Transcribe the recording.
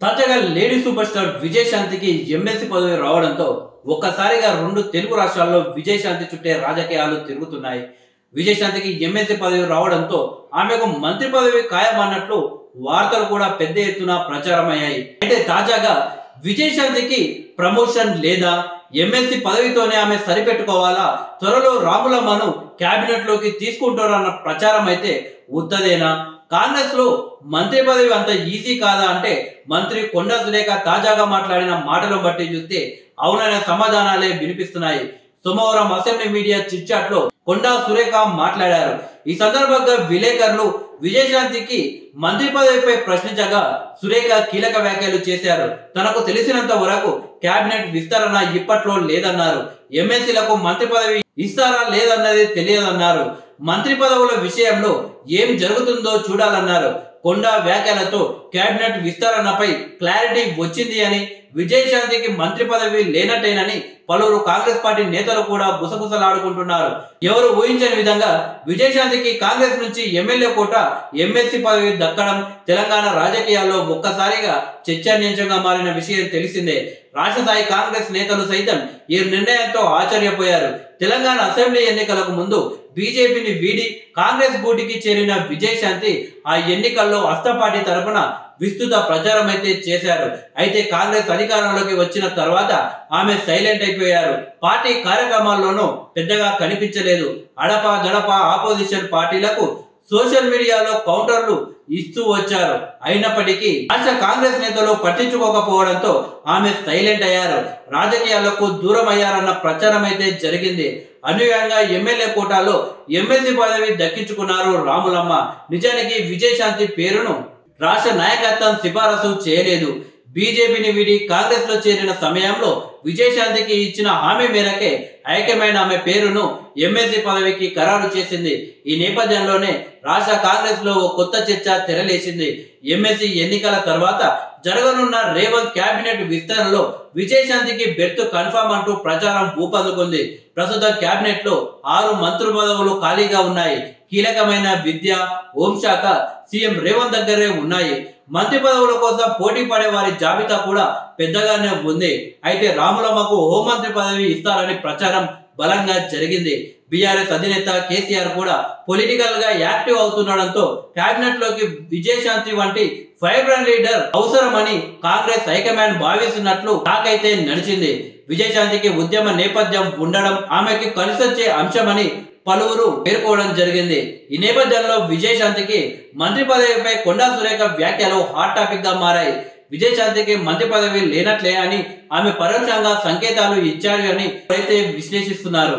తాజాగా lady super star విజయశాంతికి MLC పదవి రావడంతో ఒక్కసారిగా రెండు తెలుగు రాష్ట్రాల్లో విజయశాంతి చుట్టే రాజకీయాలు తిరుగుతున్నాయి. విజయశాంతికి ఎమ్మెల్సీ పదవి రావడంతో ఆమెకు మంత్రి పదవి ఖాయమన్నట్లు వార్తలు కూడా పెద్ద ఎత్తున ప్రచారమయ్యాయి. అయితే తాజాగా విజయశాంతికి ప్రమోషన్ లేదా ఎమ్మెల్సీ పదవితోనే ఆమె సరిపెట్టుకోవాలా, త్వరలో రాములమ్మను కేబినెట్ లోకి తీసుకుంటారన్న ప్రచారం అయితే ఉత్తదేనా? కాంగ్రెస్ లో మంత్రి పదవి అంత ఈజీ కాదా అంటే మంత్రి కొండా సురేఖ తాజాగా మాట్లాడిన మాటలను బట్టి చూస్తే అవుననే సమాధానాలే వినిపిస్తున్నాయి. సోమవారం అసెంబ్లీ మీడియా చిట్ చాట్ లో కొండా సురేఖ మాట్లాడారు. ఈ సందర్భంగా విలేకరులు విజయశాంతికి మంత్రి పదవిపై ప్రశ్నించగా సురేఖ కీలక వ్యాఖ్యలు చేశారు. తనకు తెలిసినంత వరకు కేబినెట్ విస్తరణ ఇప్పట్లో లేదన్నారు. ఎమ్మెల్సీలకు మంత్రి పదవి ఇస్తారా లేదన్నది తెలియదన్నారు. మంత్రి పదవుల విషయంలో ఏం జరుగుతుందో చూడాలన్నారు. కొండా వ్యాఖ్యలతో కేబినెట్ విస్తరణపై క్లారిటీ వచ్చింది అని, విజయశాంతికి మంత్రి పదవి లేనట్టేనని పలువురు కాంగ్రెస్ పార్టీ నేతలు కూడా గుసగుసలాడుకుంటున్నారు. ఎవరు ఊహించని విధంగా విజయశాంతికి కాంగ్రెస్ నుంచి ఎమ్మెల్యే కోట, ఎమ్మెల్సీ పదవి దక్కడం తెలంగాణ రాజకీయాల్లో ఒక్కసారిగా చర్చనీయాంశంగా మారిన విషయం తెలిసిందే. రాష్ట్ర స్థాయి కాంగ్రెస్ నేతలు సైతం ఈ నిర్ణయంతో ఆశ్చర్యపోయారు. తెలంగాణ అసెంబ్లీ ఎన్నికలకు ముందు బీజేపీని వీడి కాంగ్రెస్ గూటికి చేరిన విజయశాంతి ఆ ఎన్నికల్లో అస్తపార్టీ తరపున విస్తృత ప్రచారం అయితే చేశారు. అయితే కాంగ్రెస్ అధికారంలోకి వచ్చిన తర్వాత ఆమె సైలెంట్ అయిపోయారు. పార్టీ కార్యక్రమాల్లోనూ పెద్దగా కనిపించలేదు. అడప దడప ఆపోజిషన్ పార్టీలకు సోషల్ మీడియాలో కౌంటర్లు ఇస్తూ వచ్చారు. అయినప్పటికీ రాష్ట్ర కాంగ్రెస్ నేతలు పట్టించుకోకపోవడంతో ఆమె సైలెంట్ అయ్యారు. రాజకీయాలకు దూరం అయ్యారన్న ప్రచారం అయితే జరిగింది. అనూహ్యంగా ఎమ్మెల్యే కోటాలో ఎమ్మెల్సీ పదవి దక్కించుకున్నారు రాములమ్మ. నిజానికి విజయశాంతి పేరును రాష్ట్ర నాయకత్వం సిఫారసు చేయలేదు. బీజేపీని వీడి కాంగ్రెస్ లో చేరిన సమయంలో విజయశాంతికి ఇచ్చిన హామీ మేరకే హైకమాండ్ ఆమె పేరును ఎమ్మెల్సీ పదవికి ఖరారు చేసింది. ఈ నేపథ్యంలోనే రాష్ట్ర కాంగ్రెస్ లో ఓ కొత్త చర్చ తెరలేసింది. ఎమ్మెల్సీ ఎన్నికల తర్వాత జరగనున్న రేవంత్ కేబినెట్ విస్తరణలో విజయశాంతికి బెర్త్ కన్ఫర్మ్ అంటూ ప్రచారం ఊపందుకుంది. ప్రస్తుతం కేబినెట్ లో 6 మంత్రి పదవులు ఖాళీగా ఉన్నాయి. కీలకమైన విద్య, హోంశాఖ సీఎం రేవంత్ దగ్గరే ఉన్నాయి. మంత్రి పదవుల కోసం పోటీ పడే వారి జాబితా కూడా పెద్దగానే ఉంది. అయితే రాములమ్మకు హోంమంత్రి పదవి ఇస్తారని ప్రచారం బలంగా జరిగింది. బీఆర్ఎస్ అధినేత కేసీఆర్ కూడా పొలిటికల్ గా యాక్టివ్ అవుతుండడంతో కేబినెట్ లోకి విజయశాంతి వంటి వైబ్రెంట్ లీడర్ అవసరమని కాంగ్రెస్ హైకమాండ్ భావిస్తున్నట్లు టాకైతే నడిచింది. విజయశాంతికి ఉద్యమ నేపథ్యం ఉండడం ఆమెకి కలిసొచ్చే అంశమని పలువురు పేర్కోవడం జరిగింది. ఈ నేపథ్యంలో విజయశాంతికి మంత్రి పదవిపై కొండా సురేఖ వ్యాఖ్యలు హాట్ టాపిక్ గా మారాయి. విజయశాంతికి మంత్రి పదవి లేనట్లే అని ఆమె పరోక్షంగా సంకేతాలు ఇచ్చారు అని అయితే విశ్లేషిస్తున్నారు.